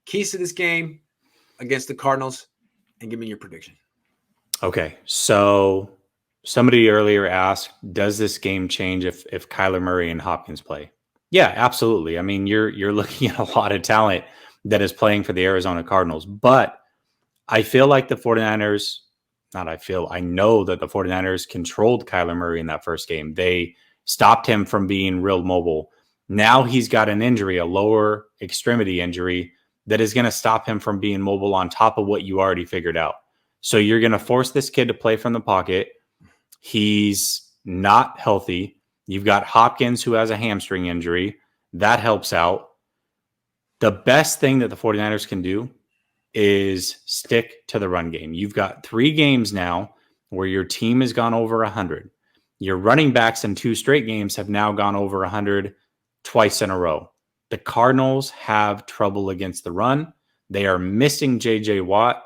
keys to this game against the Cardinals, and give me your prediction. Okay, so somebody earlier asked, does this game change if Kyler Murray and Hopkins play? Yeah, absolutely. I mean, you're looking at a lot of talent that is playing for the Arizona Cardinals, but I feel like the 49ers, I know that the 49ers controlled Kyler Murray in that first game. They stopped him from being real mobile. Now he's got an injury, a lower extremity injury, that is going to stop him from being mobile on top of what you already figured out. So you're going to force this kid to play from the pocket. He's not healthy. You've got Hopkins, who has a hamstring injury. That helps out. The best thing that the 49ers can do is stick to the run game. You've got 3 games now where your team has gone over 100. Your running backs in 2 straight games have now gone over 100 twice in a row. The Cardinals have trouble against the run. They are missing J.J. Watt.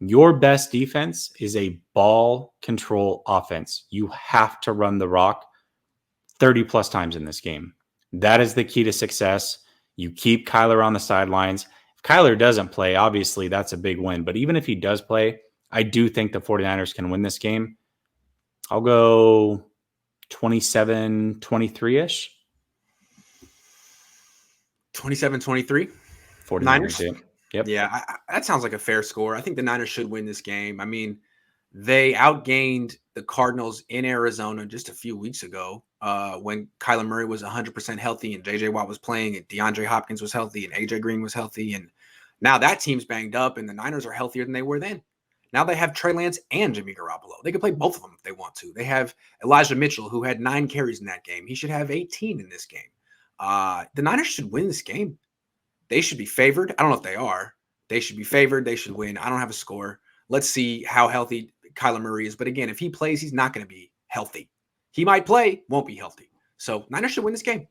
Your best defense is a ball control offense. You have to run the rock 30 plus times in this game. That is the key to success. You keep Kyler on the sidelines. If Kyler doesn't play, obviously that's a big win. But even if he does play, I do think the 49ers can win this game. I'll go 27-23-ish. 27-23? 49ers. Yep. Yeah, that sounds like a fair score. I think the Niners should win this game. I mean, they outgained the Cardinals in Arizona just a few weeks ago when Kyler Murray was 100% healthy and J.J. Watt was playing and DeAndre Hopkins was healthy and A.J. Green was healthy. And now that team's banged up and the Niners are healthier than they were then. Now they have Trey Lance and Jimmy Garoppolo. They could play both of them if they want to. They have Elijah Mitchell, who had 9 carries in that game. He should have 18 in this game. The Niners should win this game. They should be favored. I don't know if they are. They should be favored. They should win. I don't have a score. Let's see how healthy Kyler Murray is. But again, if he plays, he's not going to be healthy. He might play, won't be healthy. So Niners should win this game.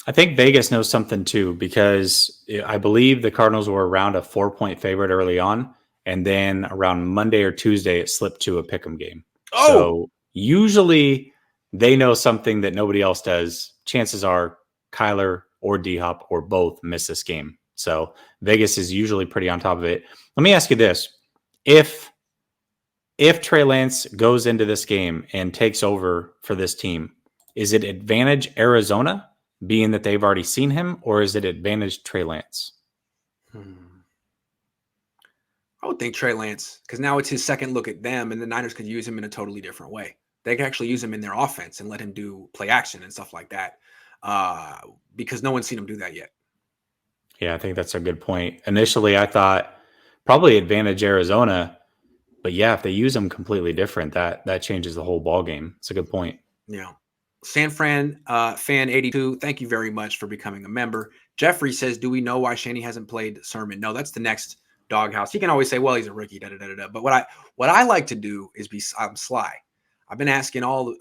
I think Vegas knows something too, because I believe the Cardinals were around a 4-point favorite early on. And then around Monday or Tuesday, it slipped to a pick'em game. Oh. So usually they know something that nobody else does. Chances are Kyler or D-Hop or both miss this game. So Vegas is usually pretty on top of it. Let me ask you this. If Trey Lance goes into this game and takes over for this team, is it advantage Arizona, being that they've already seen him, or is it advantage Trey Lance? I would think Trey Lance, because now it's his second look at them, and the Niners could use him in a totally different way. They could actually use him in their offense and let him do play action and stuff like that, because no one's seen him do that yet. Yeah, I think that's a good point. Initially, I thought probably advantage Arizona, but yeah, if they use him completely different, that changes the whole ball game. It's a good point. Yeah. San Fran fan 82, thank you very much for becoming a member. Jeffrey says, do we know why Shanny hasn't played Sermon? No, that's the next doghouse. He can always say, well, he's a rookie, da-da-da-da. But what I like to do is I'm sly. I've been asking I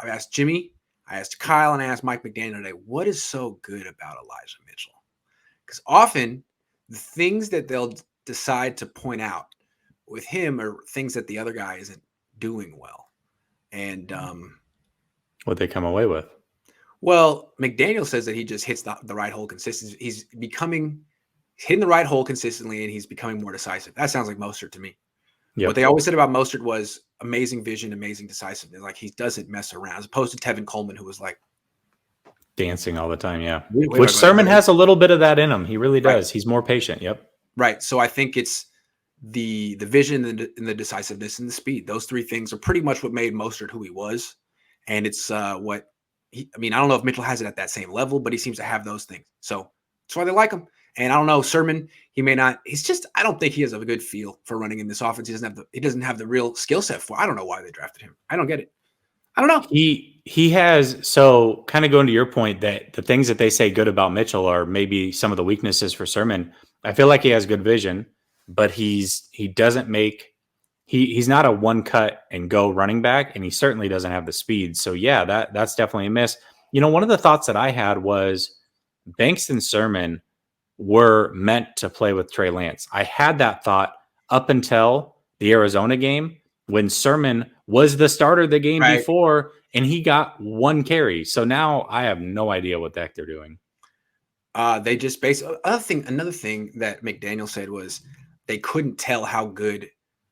asked Jimmy, I asked Kyle, and I asked Mike McDaniel today, what is so good about Elijah Mitchell? Because often the things that they'll decide to point out with him are things that the other guy isn't doing well. And what they come away with? Well, McDaniel says that he just hits the right hole consistently. He's hitting the right hole consistently, and he's becoming more decisive. That sounds like Mostert to me. Yep. What they always said about Mostert was amazing vision, amazing decisiveness. Like, he doesn't mess around, as opposed to Tevin Coleman, who was like dancing all the time. Yeah. Which Sermon has a little bit of that in him. He really does. Right. He's more patient. Yep. Right. So I think it's the vision and the decisiveness and the speed. Those 3 things are pretty much what made Mostert who he was. And it's I don't know if Mitchell has it at that same level, but he seems to have those things. So that's why they like him. And I don't know, Sermon, he may not. I don't think he has a good feel for running in this offense. He doesn't have the real skill set for. I don't know why they drafted him. I don't get it. I don't know. He has, so kind of going to your point that the things that they say good about Mitchell are maybe some of the weaknesses for Sermon. I feel like he has good vision, but he's not a one cut and go running back, and he certainly doesn't have the speed. So yeah, that's definitely a miss. One of the thoughts that I had was Banks and Sermon were meant to play with Trey Lance. I had that thought up until the Arizona game when Sermon was the starter the game before, and he got 1 carry. So now I have no idea what the heck they're doing. They just another thing that McDaniel said was they couldn't tell how good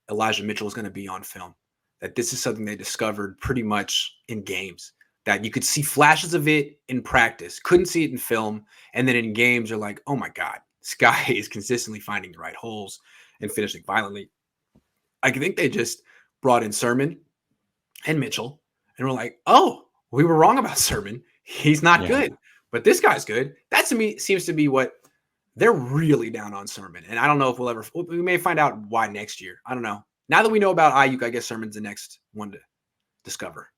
Elijah Mitchell was going to be on film. That this is something they discovered pretty much in games. That you could see flashes of it in practice, couldn't see it in film, and then in games you're like, oh my God, this guy is consistently finding the right holes and finishing violently. I think they just brought in Sermon and Mitchell, and we're like, oh, we were wrong about Sermon. He's not good, but this guy's good. That to me seems to be what they're really down on Sermon. And I don't know if we may find out why next year. I don't know. Now that we know about Ayuk, I guess Sermon's the next one to discover.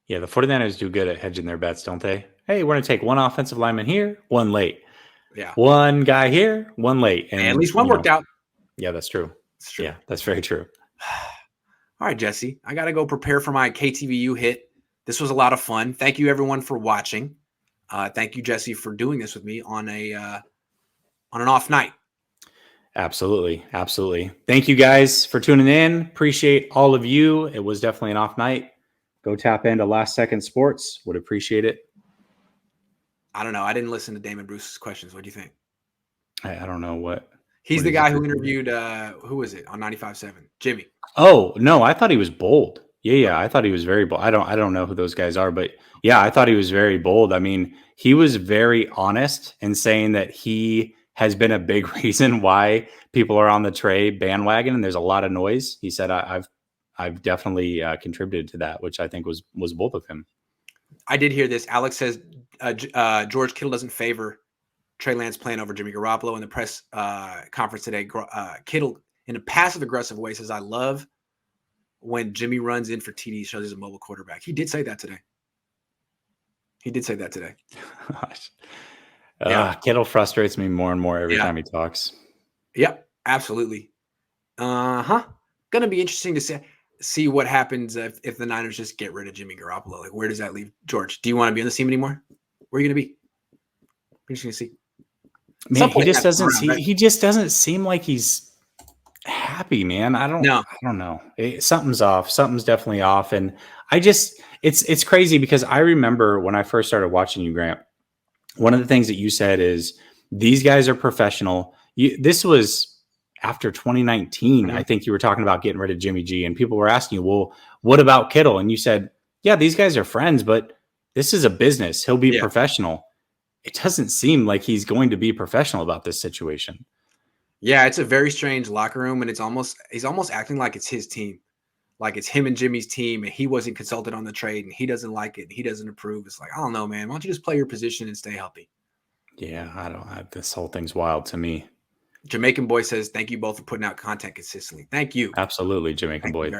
Yeah, the 49ers do good at hedging their bets, don't they? Hey, we're going to take one offensive lineman here, one late. Yeah. One guy here, one late. And at least one worked out. Yeah, that's true. It's true. Yeah, that's very true. All right, Jesse, I got to go prepare for my KTVU hit. This was a lot of fun. Thank you, everyone, for watching. Thank you, Jesse, for doing this with me on an off night. Absolutely. Absolutely. Thank you guys for tuning in. Appreciate all of you. It was definitely an off night. Go tap into Last Second Sports. Would appreciate it. I don't know. I didn't listen to Damon Bruce's questions. What do you think? I don't know what. He's the guy who interviewed, who was it on 95.7? Jimmy. Oh, no, I thought he was bold. Yeah. I thought he was very bold. I don't know who those guys are, but yeah, I thought he was very bold. I mean, he was very honest in saying that he has been a big reason why people are on the Trey bandwagon and there's a lot of noise. He said, I've definitely contributed to that, which I think was bold of him. I did hear this. Alex says George Kittle doesn't favor Trey Lance playing over Jimmy Garoppolo. In the press conference today, Kittle, in a passive-aggressive way, says, I love when Jimmy runs in for TD, shows he's a mobile quarterback. He did say that today. Gosh. Kittle frustrates me more and more every time he talks. Yep, absolutely. Going to be interesting to see what happens if the Niners just get rid of Jimmy Garoppolo. Like, where does that leave George? Do you want to be on the team anymore? Where are you going to be? Interesting to see. Man, he just doesn't seem like he's happy, man. I don't know. Something's off. Something's definitely off. And it's crazy because I remember when I first started watching you, Grant, one of the things that you said is these guys are professional. This was after 2019. I think you were talking about getting rid of Jimmy G, and people were asking you, well, what about Kittle? And you said, yeah, these guys are friends, but this is a business. He'll be professional. It doesn't seem like he's going to be professional about this situation. Yeah, it's a very strange locker room, and he's almost acting like it's his team. Like it's him and Jimmy's team, and he wasn't consulted on the trade, and he doesn't like it, and he doesn't approve. It's like, I don't know, man. Why don't you just play your position and stay healthy? Yeah, this whole thing's wild to me. Jamaican Boy says, thank you both for putting out content consistently. Thank you. Absolutely, Jamaican Boy.